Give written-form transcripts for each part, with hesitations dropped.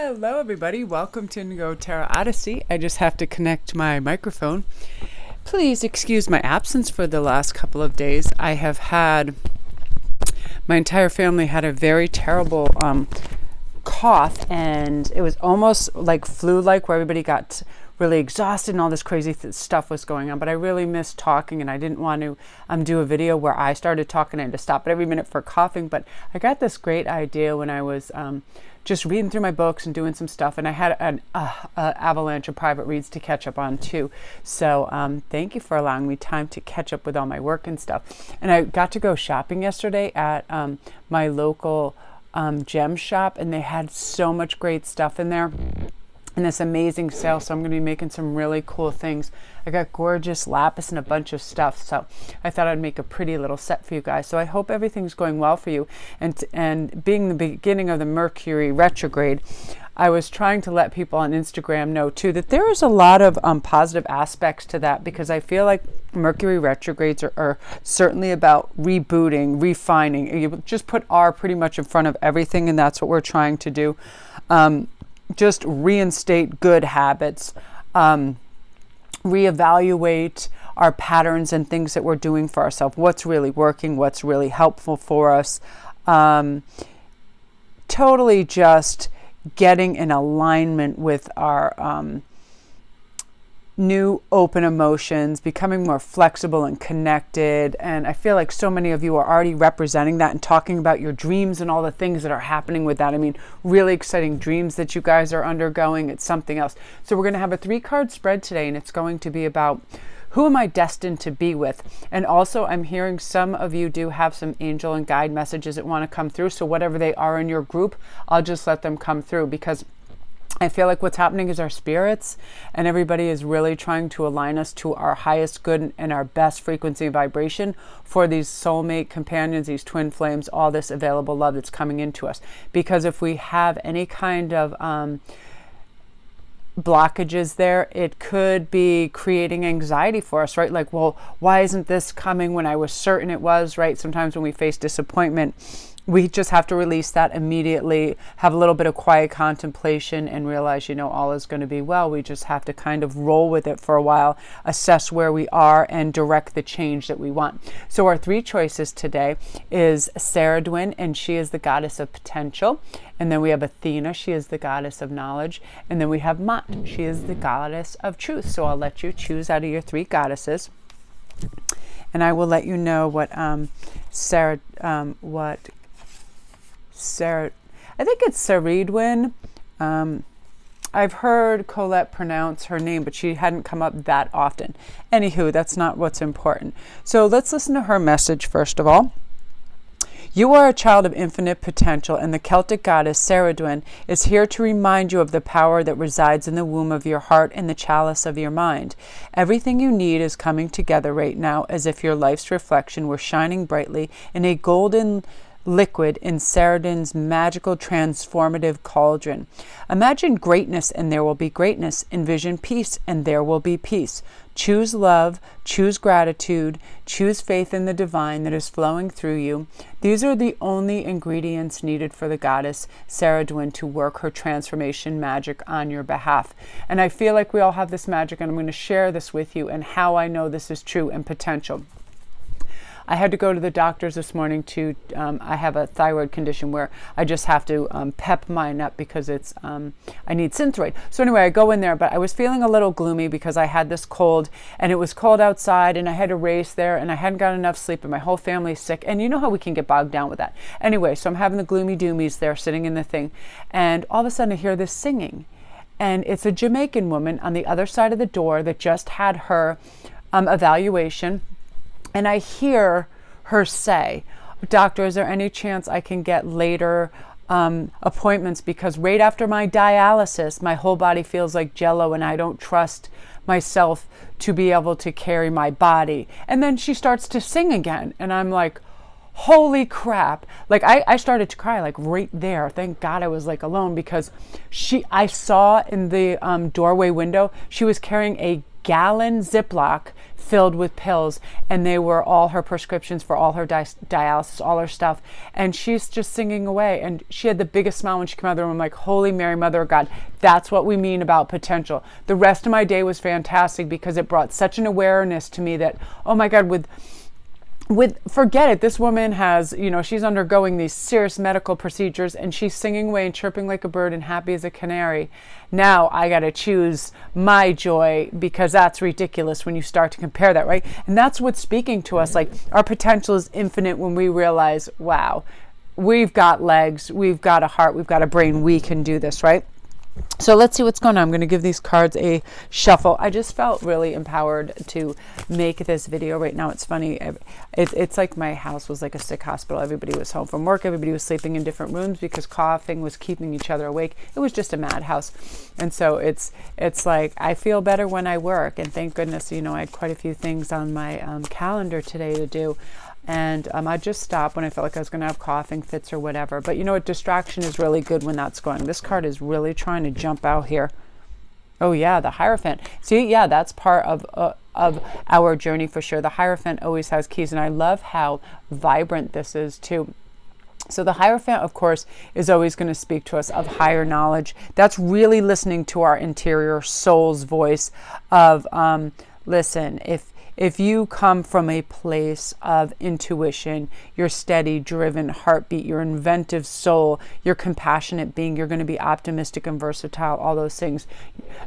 Hello everybody, welcome to Indigo Tarot Odyssey. I just have to connect my microphone. Please excuse my absence for the last couple of days. My entire family had a very terrible cough, and it was almost like flu-like, where everybody got really exhausted and all this crazy stuff was going on. But I really missed talking, and I didn't want to do a video where I started talking. I had to stop at every minute for coughing. But I got this great idea when I was just reading through my books and doing some stuff, and I had an avalanche of private reads to catch up on too. So thank you for allowing me time to catch up with all my work and stuff. And I got to go shopping yesterday at my local gem shop, and they had so much great stuff in there and this amazing sale. So I'm going to be making some really cool things. I got gorgeous lapis and a bunch of stuff, so I thought I'd make a pretty little set for you guys. So I hope everything's going well for you. And being the beginning of the Mercury retrograde, I was trying to let people on Instagram know too that there is a lot of positive aspects to that, because I feel like Mercury retrogrades are certainly about rebooting, refining. You just put R pretty much in front of everything, and that's what we're trying to do. Just reinstate good habits, reevaluate our patterns and things that we're doing for ourselves. What's really working, what's really helpful for us. Totally just getting in alignment with our new open emotions, becoming more flexible and connected. And I feel like so many of you are already representing that and talking about your dreams and all the things that are happening with that. I mean, really exciting dreams that you guys are undergoing. It's something else. So we're going to have a 3-card spread today, and it's going to be about who am I destined to be with? And also, I'm hearing some of you do have some angel and guide messages that want to come through. So whatever they are in your group, I'll just let them come through, because I feel like what's happening is our spirits and everybody is really trying to align us to our highest good and our best frequency and vibration for these soulmate companions, these twin flames, all this available love that's coming into us. Because if we have any kind of blockages there, it could be creating anxiety for us, right? Like, well, why isn't this coming when I was certain it was, right? Sometimes when we face disappointment, we just have to release that immediately, have a little bit of quiet contemplation, and realize, all is going to be well. We just have to kind of roll with it for a while, assess where we are, and direct the change that we want. So our 3 choices today is Ceridwen, and she is the goddess of potential. And then we have Athena, she is the goddess of knowledge. And then we have Mat, she is the goddess of truth. So I'll let you choose out of your 3 goddesses. And I will let you know what I think it's Ceridwen. I've heard Colette pronounce her name, but she hadn't come up that often. Anywho, that's not what's important. So let's listen to her message first of all. You are a child of infinite potential, and the Celtic goddess Ceridwen is here to remind you of the power that resides in the womb of your heart and the chalice of your mind. Everything you need is coming together right now, as if your life's reflection were shining brightly in a golden liquid in Ceridwen's magical transformative cauldron. Imagine greatness and there will be greatness. Envision peace and there will be peace. Choose love, choose gratitude, choose faith in the divine that is flowing through you. These are the only ingredients needed for the goddess Ceridwen to work her transformation magic on your behalf. And I feel like we all have this magic, and I'm going to share this with you and how I know this is true and potential. I had to go to the doctors this morning to, I have a thyroid condition where I just have to pep mine up because it's, I need Synthroid. So anyway, I go in there, but I was feeling a little gloomy because I had this cold, and it was cold outside, and I had to race there, and I hadn't got enough sleep, and my whole family's sick. And you know how we can get bogged down with that. Anyway, so I'm having the gloomy doomies there sitting in the thing. And all of a sudden I hear this singing. And it's a Jamaican woman on the other side of the door that just had her evaluation. And I hear her say, "Doctor, is there any chance I can get later appointments? Because right after my dialysis, my whole body feels like jello, and I don't trust myself to be able to carry my body." And then she starts to sing again. And I'm like, holy crap. Like I started to cry like right there. Thank God I was like alone, because I saw in the doorway window, she was carrying a gallon Ziploc filled with pills, and they were all her prescriptions for all her dialysis, all her stuff. And she's just singing away, and she had the biggest smile when she came out of the room. I'm like, Holy Mary, Mother of God, that's what we mean about potential. The rest of my day was fantastic because it brought such an awareness to me that, oh my God, with forget it, this woman has, she's undergoing these serious medical procedures, and she's singing away and chirping like a bird and happy as a canary. Now I got to choose my joy, because that's ridiculous when you start to compare that, right? And that's what's speaking to us. Like, our potential is infinite when we realize, wow, we've got legs, we've got a heart, we've got a brain, we can do this, right? So let's see what's going on. I'm going to give these cards a shuffle. I just felt really empowered to make this video right now. It's funny. It's like my house was like a sick hospital. Everybody was home from work. Everybody was sleeping in different rooms because coughing was keeping each other awake. It was just a madhouse. And so it's like I feel better when I work. And thank goodness, I had quite a few things on my calendar today to do. And I just stopped when I felt like I was going to have coughing fits or whatever. But distraction is really good when that's going. This card is really trying to jump out here. Oh yeah, the Hierophant. See, yeah, that's part of our journey for sure. The Hierophant always has keys, and I love how vibrant this is too. So the Hierophant, of course, is always going to speak to us of higher knowledge. That's really listening to our interior soul's voice of, listen, if you come from a place of intuition, your steady, driven heartbeat, your inventive soul, your compassionate being, you're going to be optimistic and versatile, all those things,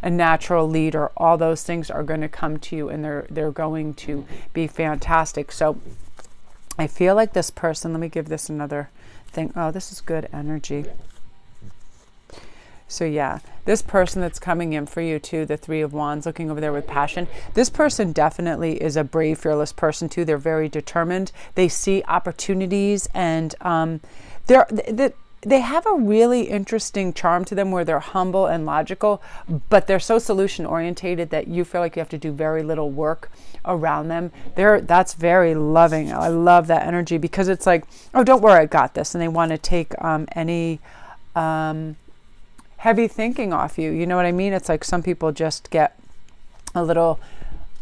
a natural leader, all those things are going to come to you, and they're going to be fantastic. So I feel like this person, let me give this another thing. Oh, this is good energy. So yeah, this person that's coming in for you too, the Three of Wands, looking over there with passion. This person definitely is a brave, fearless person too. They're very determined. They see opportunities, and they have a really interesting charm to them where they're humble and logical, but they're so solution orientated that you feel like you have to do very little work around them. That's very loving. I love that energy, because it's like, oh, don't worry, I got this. And they want to take any heavy thinking off you. You know what I mean? It's like some people just get a little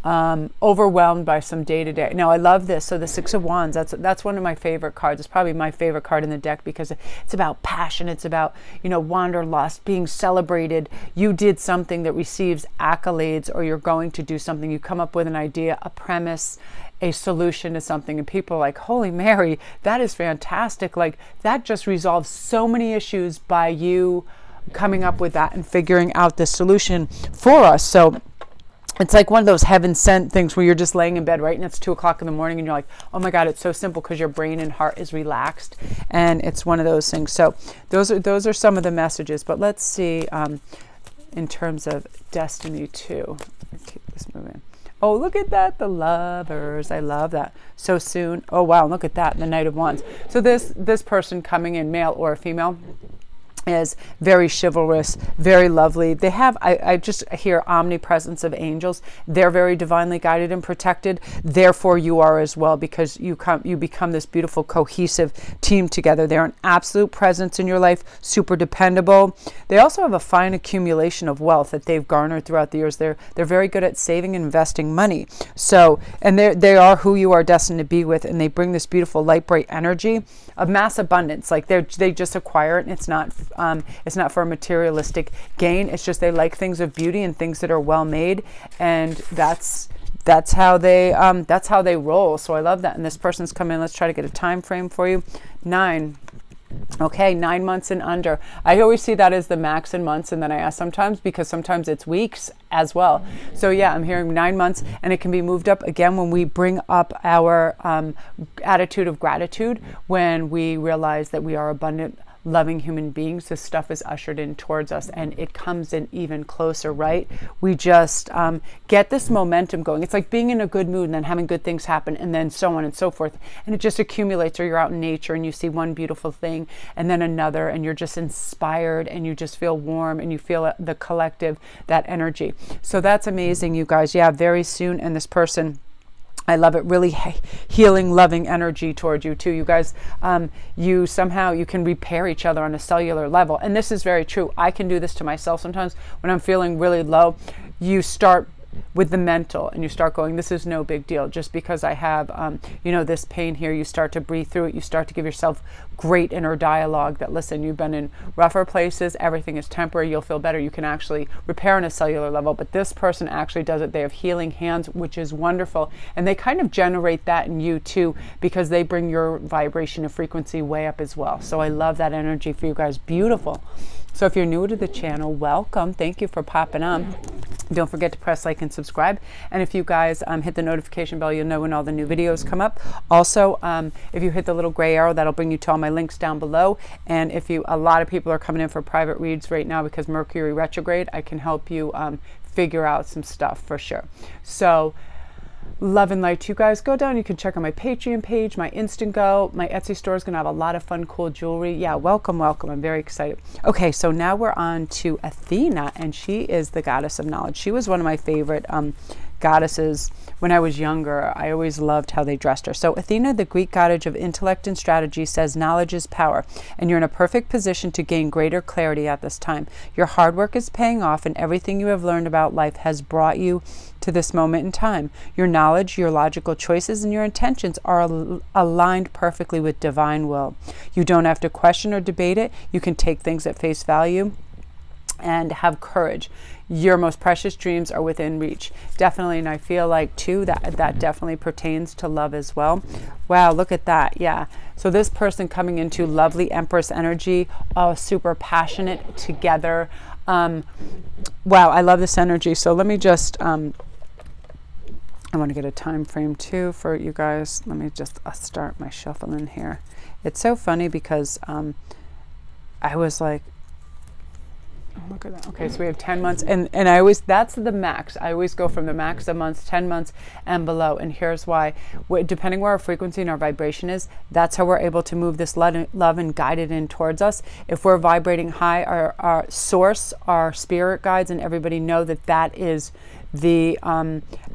overwhelmed by some day-to-day. Now, I love this. So the Six of Wands, that's one of my favorite cards. It's probably my favorite card in the deck, because it's about passion. It's about, wanderlust, being celebrated. You did something that receives accolades, or you're going to do something. You come up with an idea, a premise, a solution to something, and people are like, Holy Mary, that is fantastic. Like, that just resolves so many issues by you coming up with that and figuring out the solution for us. So it's like one of those heaven sent things where you're just laying in bed, right? And it's 2:00 in the morning, and you're like, oh my God, it's so simple, because your brain and heart is relaxed. And it's one of those things. So those are some of the messages. But let's see, in terms of destiny too. Keep this moving. Oh, look at that. The Lovers. I love that. So soon. Oh, wow. Look at that. The Knight of Wands. So this person coming in, male or female, is very chivalrous, very lovely. They have, I just hear omnipresence of angels. They're very divinely guided and protected. Therefore, you are as well, because you become this beautiful, cohesive team together. They're an absolute presence in your life, super dependable. They also have a fine accumulation of wealth that they've garnered throughout the years. They're very good at saving and investing money. So, and they are who you are destined to be with, and they bring this beautiful, light, bright energy of mass abundance. Like they just acquire it, and it's not for a materialistic gain. It's just they like things of beauty and things that are well made, and that's how they roll. So I love that. And this person's come in. Let's try to get a time frame for you. 9. Okay, 9 months and under. I always see that as the max in months, and then I ask sometimes, because sometimes it's weeks as well. So yeah, I'm hearing 9 months, and it can be moved up again when we bring up our attitude of gratitude, when we realize that we are abundant, loving human beings. This stuff is ushered in towards us, and it comes in even closer, right? We just get this momentum going. It's like being in a good mood and then having good things happen, and then so on and so forth. And it just accumulates. Or you're out in nature and you see one beautiful thing and then another, and you're just inspired, and you just feel warm, and you feel the collective, that energy. So that's amazing, you guys. Yeah, very soon. And this person, I love it. Really healing, loving energy towards you too. You guys, you can repair each other on a cellular level. And this is very true. I can do this to myself sometimes when I'm feeling really low. You start with the mental, and you start going, this is no big deal. Just because I have, you know, this pain here, you start to breathe through it. You start to give yourself great inner dialogue that, listen, you've been in rougher places. Everything is temporary. You'll feel better. You can actually repair on a cellular level. But this person actually does it. They have healing hands, which is wonderful. And they kind of generate that in you too, because they bring your vibration and frequency way up as well. So I love that energy for you guys. Beautiful. So if you're new to the channel, welcome. Thank you for popping on. Don't forget to press like and subscribe. And if you guys hit the notification bell, you'll know when all the new videos come up. Also, if you hit the little gray arrow, that'll bring you to all my links down below. And if you, a lot of people are coming in for private reads right now because Mercury retrograde, I can help you figure out some stuff for sure. So love and light to you guys. Go down. You can check out my Patreon page, my Instantgo. My Etsy store is going to have a lot of fun, cool jewelry. Yeah, welcome, welcome. I'm very excited. Okay, so now we're on to Athena, and she is the goddess of knowledge. She was one of my favorite goddesses when I was younger. I always loved how they dressed her. So Athena, the Greek goddess of intellect and strategy, says knowledge is power, and you're in a perfect position to gain greater clarity at this time. Your hard work is paying off, and everything you have learned about life has brought you to this moment in time. Your knowledge, your logical choices, and your intentions are aligned perfectly with divine will. You don't have to question or debate it. You can take things at face value and have courage. Your most precious dreams are within reach. Definitely, and I feel like too that definitely pertains to love as well. Wow, look at that. Yeah. So this person coming into lovely Empress energy, super passionate together. Wow, I love this energy. So let me just I want to get a time frame too for you guys. Let me just start my shuffling here. It's so funny because I was like, oh, look at that. Okay, so we have 10 months, and I always, that's the max. I always go from the max of months, 10 months and below. And here's why. Depending where our frequency and our vibration is, that's how we're able to move this love and guide it in towards us. If we're vibrating high, our source, our spirit guides, and everybody know that that is the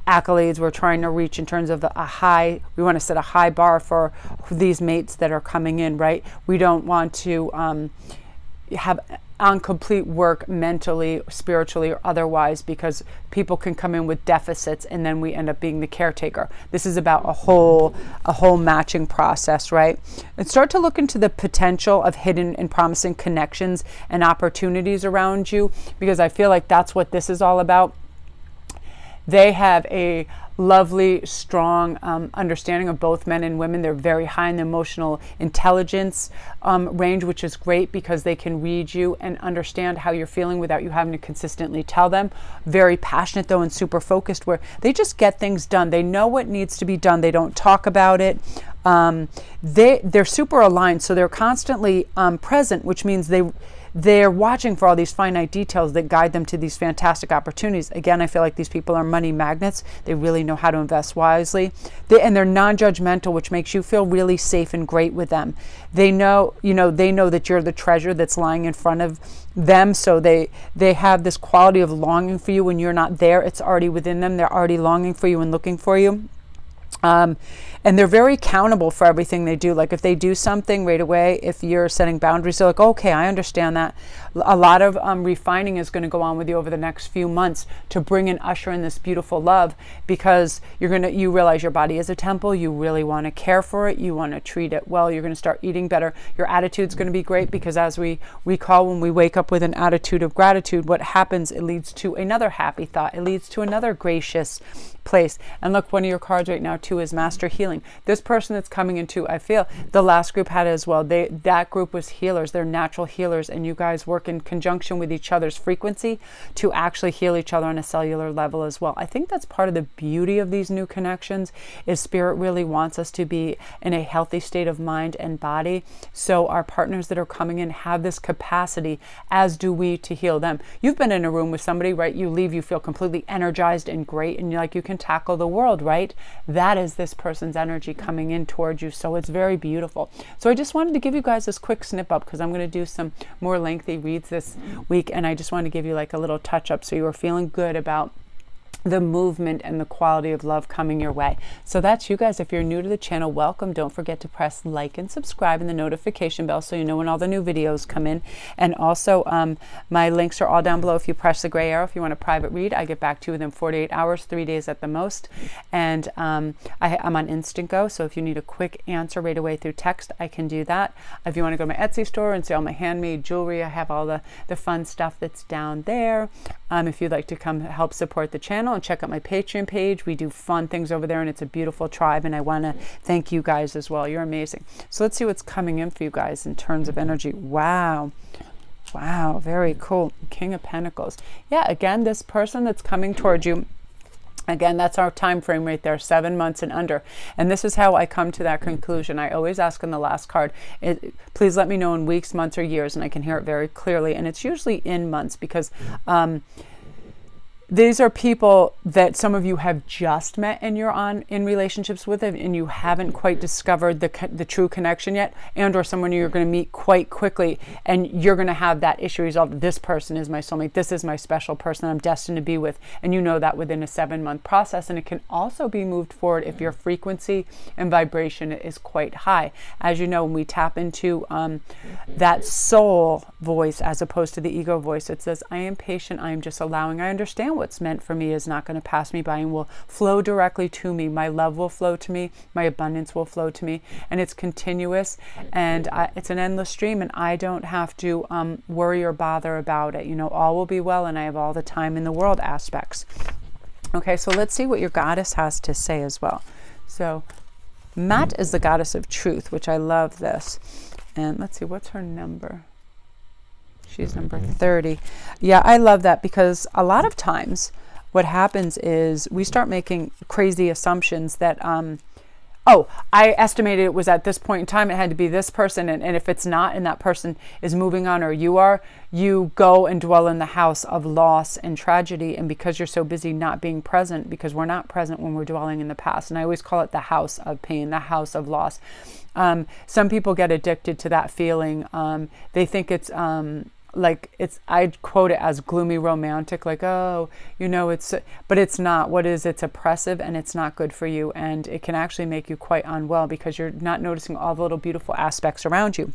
accolades we're trying to reach in terms of a high, we want to set a high bar for these mates that are coming in, right? We don't want to have incomplete work mentally, spiritually, or otherwise, because people can come in with deficits and then we end up being the caretaker. This is about a whole matching process, right? And start to look into the potential of hidden and promising connections and opportunities around you, because I feel like that's what this is all about. They have a lovely, strong understanding of both men and women. They're very high in the emotional intelligence range, which is great because they can read you and understand how you're feeling without you having to consistently tell them. Very passionate though, and super focused, where they just get things done. They know what needs to be done. They don't talk about it. They're super aligned, so they're constantly present, which means they're watching for all these finite details that guide them to these fantastic opportunities. Again, I feel like these people are money magnets. They really know how to invest wisely. And they're non-judgmental, which makes you feel really safe and great with them. They know, they know that you're the treasure that's lying in front of them. So they have this quality of longing for you when you're not there. It's already within them. They're already longing for you and looking for you. And they're very accountable for everything they do. Like if they do something right away, if you're setting boundaries, they're like, okay, I understand that. A lot of refining is going to go on with you over the next few months to bring and usher in this beautiful love, because you realize your body is a temple. You really want to care for it. You want to treat it well. You're going to start eating better. Your attitude's going to be great, because as we recall, when we wake up with an attitude of gratitude, what happens? It leads to another happy thought. It leads to another gracious place. And look, one of your cards right now too is Master Healing. This person that's coming into, I feel the last group had it as well. That group was healers. They're natural healers, and you guys work in conjunction with each other's frequency to actually heal each other on a cellular level as well. I think that's part of the beauty of these new connections, is spirit really wants us to be in a healthy state of mind and body. So our partners that are coming in have this capacity, as do we, to heal them. You've been in a room with somebody, right? You leave, you feel completely energized and great, and you're like, you can tackle the world, right? That is this person's energy coming in towards you. So it's very beautiful. So I just wanted to give you guys this quick snip up, because I'm going to do some more lengthy reads this week, and I just wanted to give you like a little touch up so you were feeling good about the movement and the quality of love coming your way. So that's you guys. If you're new to the channel, welcome. Don't forget to press like and subscribe and the notification bell so you know when all the new videos come in. And also my links are all down below. If you press the gray arrow, if you want a private read, I get back to you within 48 hours, 3 days at the most. And I'm on Instantgo, so if you need a quick answer right away through text, I can do that. If you want to go to my Etsy store and see all my handmade jewelry, I have all the fun stuff that's down there. If you'd like to come help support the channel and check out my Patreon page, we do fun things over there and it's a beautiful tribe, and I want to thank you guys as well. You're amazing. So let's see what's coming in for you guys in terms of energy. Wow, very cool. King of Pentacles. Yeah, again, this person that's coming towards you, again, that's our time frame right there, 7 months and under. And this is how I come to that conclusion. I always ask in the last card, please let me know in weeks, months, or years, and I can hear it very clearly. And it's usually in months, because these are people that some of you have just met and you're in relationships with it, and you haven't quite discovered the true connection yet, and or someone you're going to meet quite quickly and you're going to have that issue resolved. This person is my soulmate. This is my special person I'm destined to be with. And you know that within a 7-month process. And it can also be moved forward if your frequency and vibration is quite high. As you know, when we tap into that soul voice as opposed to the ego voice, it says, I am patient. I am just allowing. I understand what's meant for me is not going to pass me by and will flow directly to me. My love will flow to me. My abundance will flow to me. And it's continuous, and it's an endless stream, and I don't have to worry or bother about it. You know, all will be well, and I have all the time in the world aspects. Okay, so let's see what your goddess has to say as well. So Matt is the goddess of truth, which I love this. And let's see, what's her number? She's number 30. Yeah, I love that, because a lot of times what happens is we start making crazy assumptions that, oh, I estimated it was at this point in time, it had to be this person. And if it's not, and that person is moving on, or you are, you go and dwell in the house of loss and tragedy. And because you're so busy not being present, because we're not present when we're dwelling in the past. And I always call it the house of pain, the house of loss. Some people get addicted to that feeling. They think it's, like I'd quote it as gloomy romantic, like, oh, you know, but it's not. What is, it's oppressive, and it's not good for you. And it can actually make you quite unwell, because you're not noticing all the little beautiful aspects around you.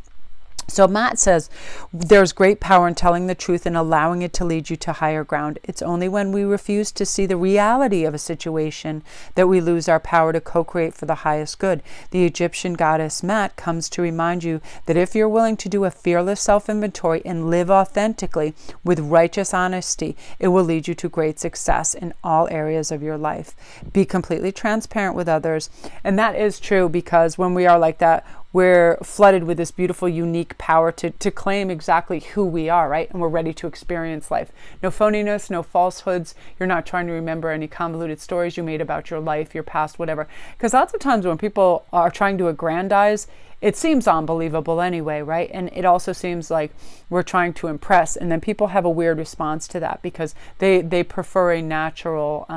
So Matt says, there's great power in telling the truth and allowing it to lead you to higher ground. It's only when we refuse to see the reality of a situation that we lose our power to co-create for the highest good. The Egyptian goddess Maat comes to remind you that if you're willing to do a fearless self-inventory and live authentically with righteous honesty, it will lead you to great success in all areas of your life. Be completely transparent with others. And that is true, because when we are like that, we're flooded with this beautiful, unique power to claim exactly who we are, right? And we're ready to experience life. No phoniness, no falsehoods. You're not trying to remember any convoluted stories you made about your life, your past, whatever. Because lots of times when people are trying to aggrandize, it seems unbelievable anyway, right? And it also seems like we're trying to impress. And then people have a weird response to that, because they prefer a natural,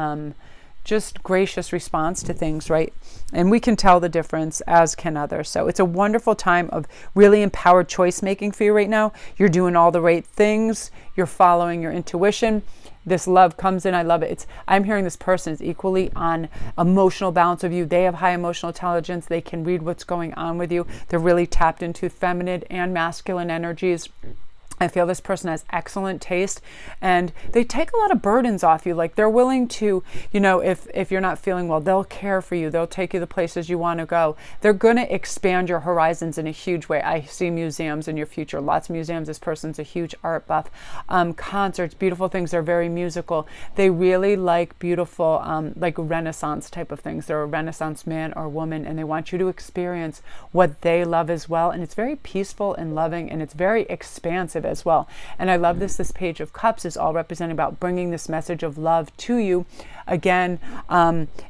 just gracious response to things, right? And we can tell the difference, as can others. So it's a wonderful time of really empowered choice making for you right now. You're doing all the right things. You're following your intuition. This love comes in. I love it. I'm hearing this person is equally on emotional balance of you. They have high emotional intelligence. They can read what's going on with you. They're really tapped into feminine and masculine energies. I feel this person has excellent taste, and they take a lot of burdens off you. Like, they're willing to, you know, if you're not feeling well, they'll care for you. They'll take you the places you want to go. They're going to expand your horizons in a huge way. I see museums in your future, lots of museums. This person's a huge art buff. Concerts, beautiful things. They're very musical. They really like beautiful, like Renaissance type of things. They're a Renaissance man or woman, and they want you to experience what they love as well. And it's very peaceful and loving, and it's very expansive as well. And I love this Page of Cups is all representing about bringing this message of love to you again,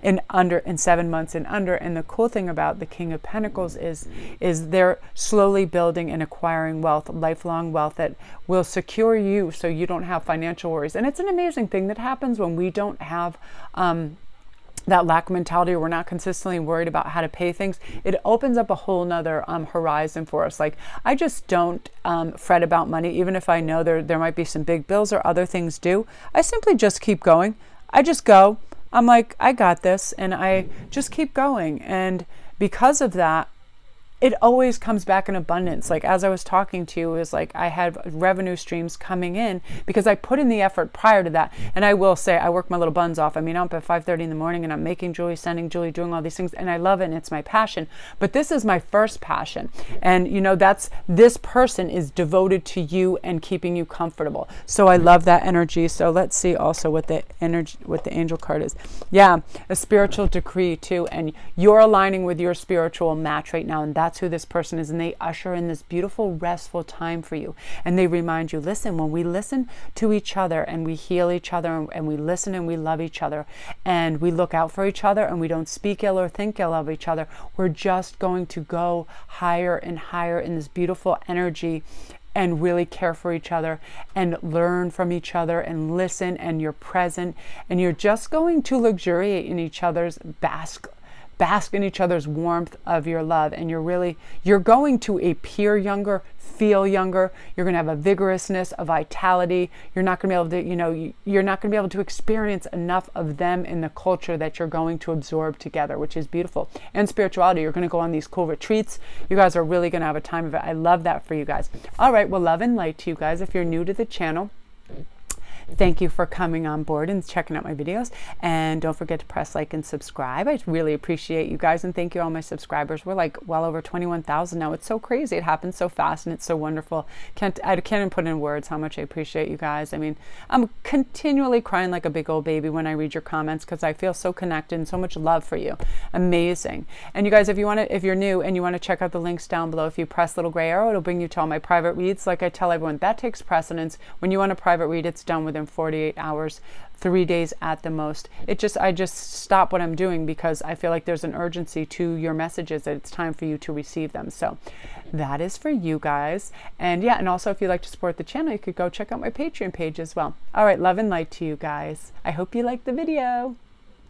in 7 months and under. And the cool thing about the King of Pentacles is they're slowly building and acquiring wealth, lifelong wealth that will secure you so you don't have financial worries. And it's an amazing thing that happens when we don't have that lack mentality, or we're not consistently worried about how to pay things. It opens up a whole nother horizon for us. Like, I just don't fret about money, even if I know there might be some big bills or other things due. I simply just keep going. I just go. I'm like, I got this, and I just keep going. And because of that, it always comes back in abundance. Like as I was talking to you, it was like I had revenue streams coming in because I put in the effort prior to that. And I will say I work my little buns off. I mean, I'm up at 5:30 in the morning and I'm making jewelry, sending jewelry, doing all these things, and I love it and it's my passion. But this is my first passion. And you know, this person is devoted to you and keeping you comfortable. So I love that energy. So let's see also what the angel card is. Yeah, a spiritual decree too. And you're aligning with your spiritual match right now, and that's who this person is, and they usher in this beautiful restful time for you, and they remind you, listen, when we listen to each other and we heal each other and we listen and we love each other and we look out for each other and we don't speak ill or think ill of each other, we're just going to go higher and higher in this beautiful energy and really care for each other and learn from each other and listen, and you're present and you're just going to luxuriate in each other's bask in each other's warmth of your love, and you're going to appear younger, feel younger. You're going to have a vigorousness, a vitality. You're not going to be able to, you're not going to be able to experience enough of them in the culture that you're going to absorb together, which is beautiful. And spirituality, you're going to go on these cool retreats. You guys are really going to have a time of it. I love that for you guys. All right, well, love and light to you guys. If you're new to the channel, thank you for coming on board and checking out my videos. And don't forget to press like and subscribe. I really appreciate you guys. And thank you all my subscribers. We're like well over 21,000 now. It's so crazy. It happens so fast and it's so wonderful. I can't even put in words how much I appreciate you guys. I mean, I'm continually crying like a big old baby when I read your comments because I feel so connected and so much love for you. Amazing. And you guys, if you're new and you want to check out the links down below, if you press little gray arrow, it'll bring you to all my private reads. Like I tell everyone, that takes precedence. When you want a private read, it's done within 48 hours, 3 days at the most. I just stop what I'm doing because I feel like there's an urgency to your messages that it's time for you to receive them. So that is for you guys. And yeah, and also if you'd like to support the channel, you could go check out my Patreon page as well. All right, love and light to you guys. I hope you liked the video.